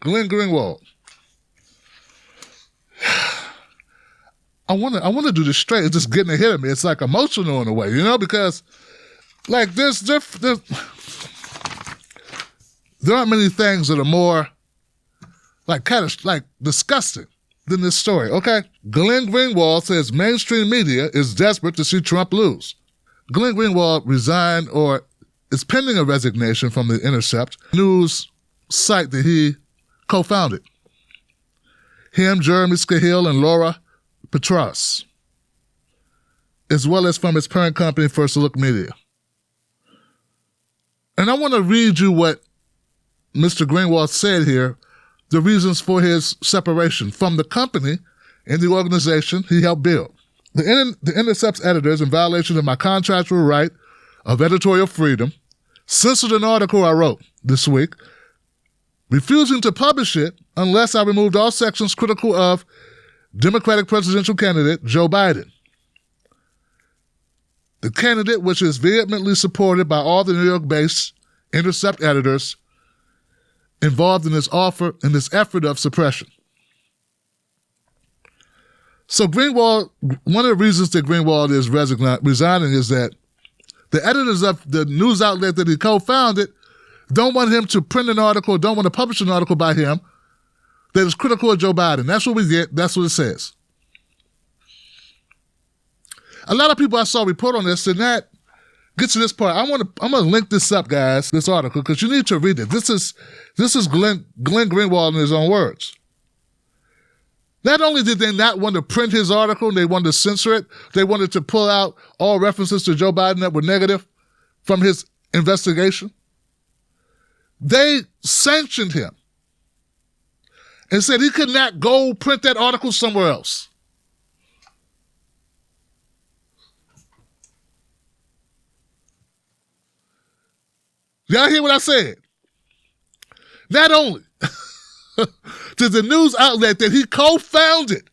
Glenn Greenwald. I want to do this straight. It's just getting ahead of me. It's like emotional in a way, you know, because like there aren't many things that are more like kind of like disgusting than this story. Okay, Glenn Greenwald says mainstream media is desperate to see Trump lose. Glenn Greenwald resigned or is pending a resignation from the Intercept news site that he co-founded. Him, Jeremy Scahill, and Laura Petras, as well as from his parent company, First Look Media. And I want to read you what Mr. Greenwald said here, the reasons for his separation from the company and the organization he helped build. The Intercept's editors, in violation of my contractual right of editorial freedom, censored an article I wrote this week, refusing to publish it unless I removed all sections critical of Democratic presidential candidate Joe Biden. The candidate, which is vehemently supported by all the New York-based Intercept editors involved in this effort of suppression. So Greenwald, one of the reasons that Greenwald is resigning is that the editors of the news outlet that he co-founded don't want him to print an article, don't want to publish an article by him that is critical of Joe Biden. That's what we get. That's what it says. A lot of people I saw report on this, and that gets to this part. I'm gonna link this up, guys, this article, because you need to read it. This is Glenn Greenwald in his own words. Not only did they not want to print his article, they wanted to censor it. They wanted to pull out all references to Joe Biden that were negative from his investigation. They sanctioned him and said he could not go print that article somewhere else. Y'all hear what I said? Not only did the news outlet that he co-founded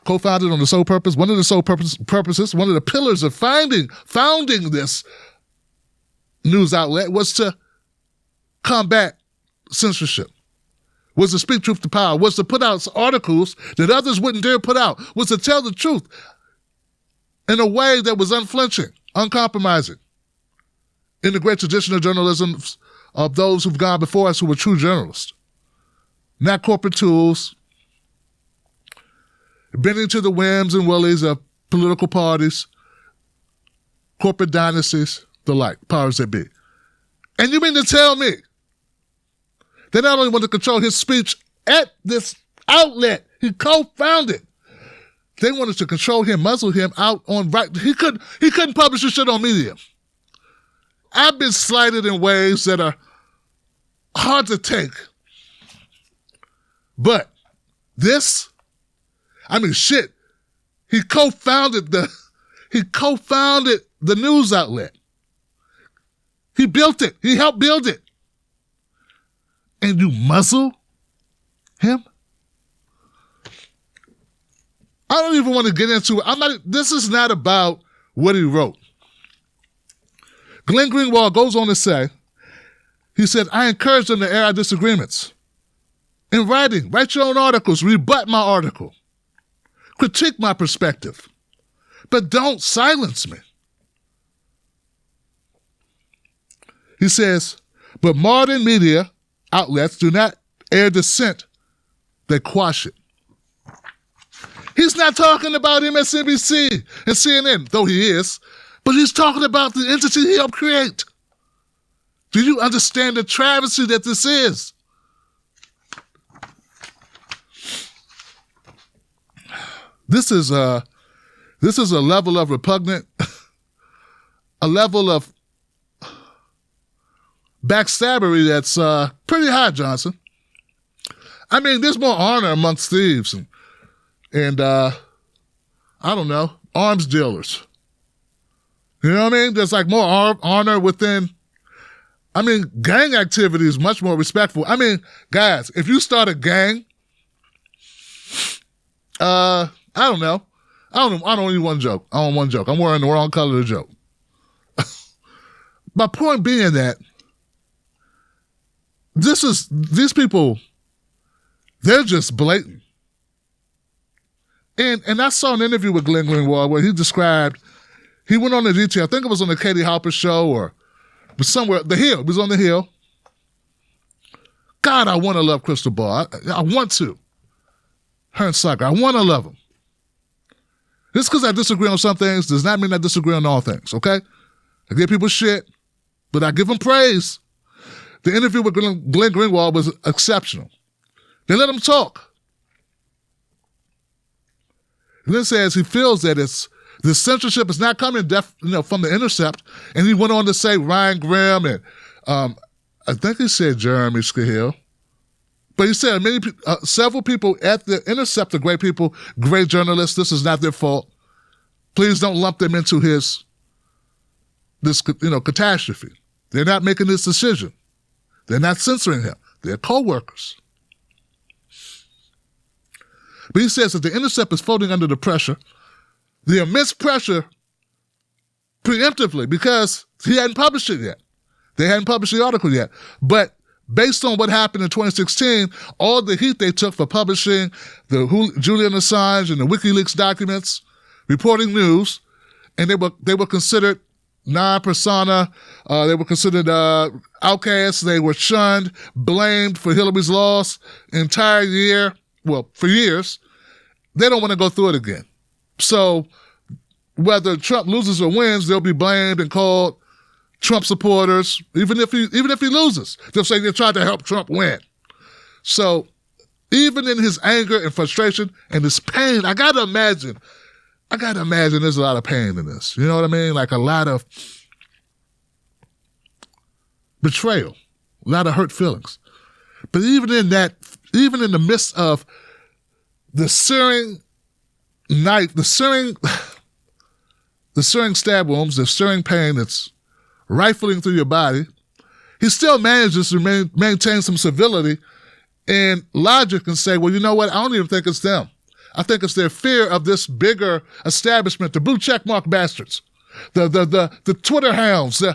on the sole purpose, one of the sole purposes, one of the pillars of founding this news outlet was to combat censorship, was to speak truth to power, was to put out articles that others wouldn't dare put out, was to tell the truth in a way that was unflinching, uncompromising, in the great tradition of journalism of those who've gone before us who were true journalists. Not corporate tools, bending to the whims and willies of political parties, corporate dynasties, the like, powers that be. And you mean to tell me they not only want to control his speech at this outlet he co-founded, they wanted to control him, muzzle him out on right. He couldn't publish his shit on Medium. I've been slighted in ways that are hard to take. But this, I mean, shit, he co-founded the news outlet. He built it. He helped build it. And you muzzle him? I don't even want to get into it. This is not about what he wrote. Glenn Greenwald goes on to say, he said, I encourage them to air our disagreements. In writing, write your own articles, rebut my article, critique my perspective, but don't silence me. He says, but modern media outlets do not air dissent, they quash it. He's not talking about MSNBC and CNN, though he is, but he's talking about the entity he helped create. Do you understand the travesty that this is? This is a level of repugnant, a level of backstabbery that's pretty high, Johnson. I mean, there's more honor amongst thieves and I don't know, arms dealers. You know what I mean? There's like more honor within. I mean, gang activity is much more respectful. I mean, guys, if you start a gang, I don't know. I don't even want to joke. I don't want to joke. I'm wearing the wrong color to joke. My point being that these people, they're just blatant. And I saw an interview with Glenn Greenwald where he described, he went on the detail, I think it was on the Katie Halper show or somewhere, The Hill, he was on The Hill. God, I want to love Crystal Ball. I want to. Her and Sucker, I want to love them. Just because I disagree on some things does not mean I disagree on all things, okay? I give people shit, but I give them praise. The interview with Glenn Greenwald was exceptional. They let him talk. Glenn says he feels that the censorship is not coming from the Intercept, and he went on to say Ryan Grimm and I think he said Jeremy Scahill. But he said several people at the Intercept are great people, great journalists. This is not their fault. Please don't lump them into this catastrophe. They're not making this decision. They're not censoring him. They're co-workers. But he says that the Intercept is folding under the pressure, the immense pressure preemptively, because he hadn't published it yet. They hadn't published the article yet. But based on what happened in 2016, all the heat they took for publishing the Julian Assange and the WikiLeaks documents, reporting news, and they were considered non-persona, they were considered outcasts, they were shunned, blamed for Hillary's loss entire year, well, for years. They don't want to go through it again. So whether Trump loses or wins, they'll be blamed and called Trump supporters, even if he loses. They'll say they tried to help Trump win. So even in his anger and frustration and his pain, I gotta imagine there's a lot of pain in this. You know what I mean? Like a lot of betrayal, a lot of hurt feelings. But even in the midst of the searing knife, the searing stab wounds, the searing pain that's rifling through your body, he still manages to maintain some civility and logic and say, well, you know what? I don't even think it's them. I think it's their fear of this bigger establishment, the blue checkmark bastards, the Twitter hounds, the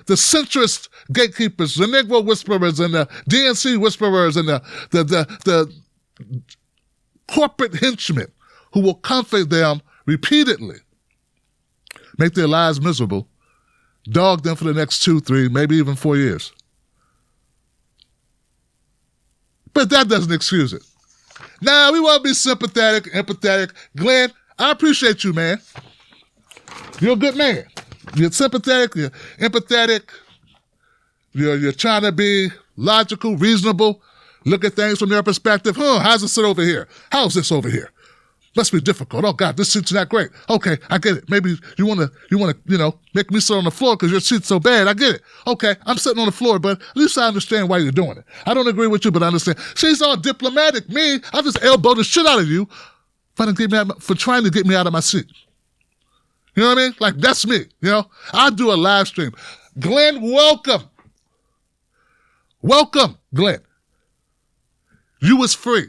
centrist gatekeepers, the Negro whisperers and the DNC whisperers and the corporate henchmen who will comfort them repeatedly, make their lives miserable, dog them for the next 2, 3, maybe even 4 years. But that doesn't excuse it. Now, we want to be sympathetic, empathetic. Glenn, I appreciate you, man. You're a good man. You're sympathetic, you're empathetic, you're trying to be logical, reasonable, look at things from their perspective. How's it sit over here? How's this over here? Must be difficult. Oh God, this seat's not great. Okay, I get it. Maybe you want to, make me sit on the floor because your seat's so bad. I get it. Okay, I'm sitting on the floor, but at least I understand why you're doing it. I don't agree with you, but I understand. She's all diplomatic. Me, I just elbowed the shit out of you for trying to get me out of my seat. You know what I mean? Like, that's me, I do a live stream. Glenn, welcome. Welcome, Glenn. You was free.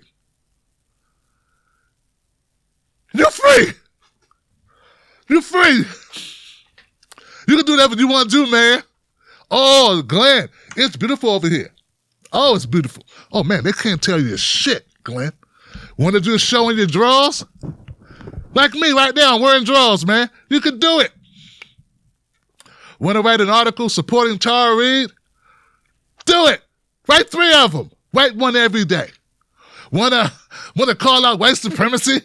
You're free. You're free. You can do whatever you want to do, man. Oh, Glenn, it's beautiful over here. Oh, it's beautiful. Oh, man, they can't tell you shit, Glenn. Want to do a show in your drawers? Like me right now, I'm wearing drawers, man. You can do it. Want to write an article supporting Tara Reid? Do it. Write 3 of them. Write one every day. Want to call out white supremacy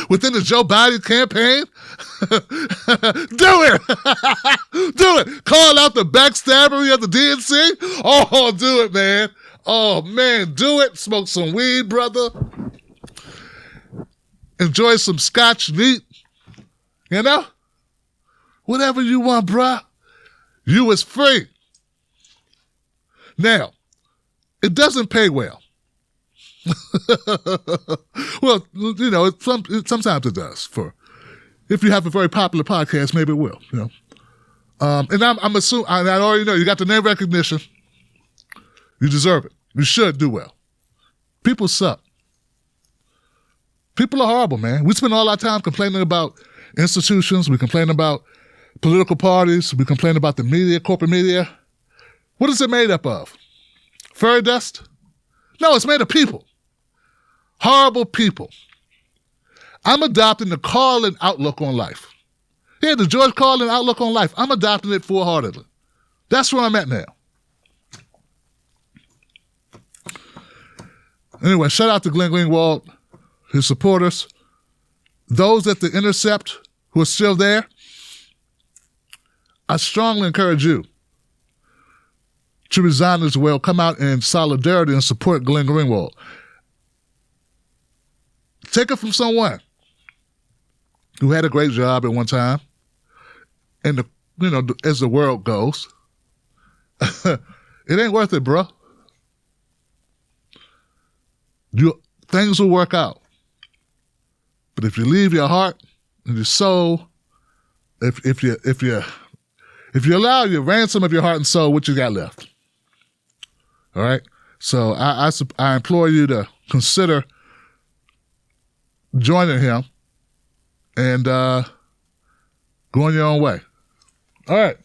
within the Joe Biden campaign? Do it. Do it. Call out the backstabbery of the DNC? Oh, do it, man. Oh, man, do it. Smoke some weed, brother. Enjoy some scotch neat. Whatever you want, bruh. You is free. Now, it doesn't pay well. Well, sometimes it does. If you have a very popular podcast, maybe it will. And I'm assuming, I already know you got the name recognition. You deserve it. You should do well. People suck. People are horrible, man. We spend all our time complaining about institutions. We complain about political parties. We complain about the media, corporate media. What is it made up of? Fairy dust? No, it's made of people. Horrible people. I'm adopting the Carlin outlook on life. Yeah, the George Carlin outlook on life. I'm adopting it full-heartedly. That's where I'm at now. Anyway, shout out to Glenn Greenwald, his supporters. Those at the Intercept who are still there, I strongly encourage you to resign as well. Come out in solidarity and support Glenn Greenwald. Take it from someone who had a great job at one time, and as the world goes, it ain't worth it, bro. Things will work out, but if you leave your heart and your soul, if you allow your ransom of your heart and soul, what you got left? All right. So I implore you to consider joining him and going your own way. All right.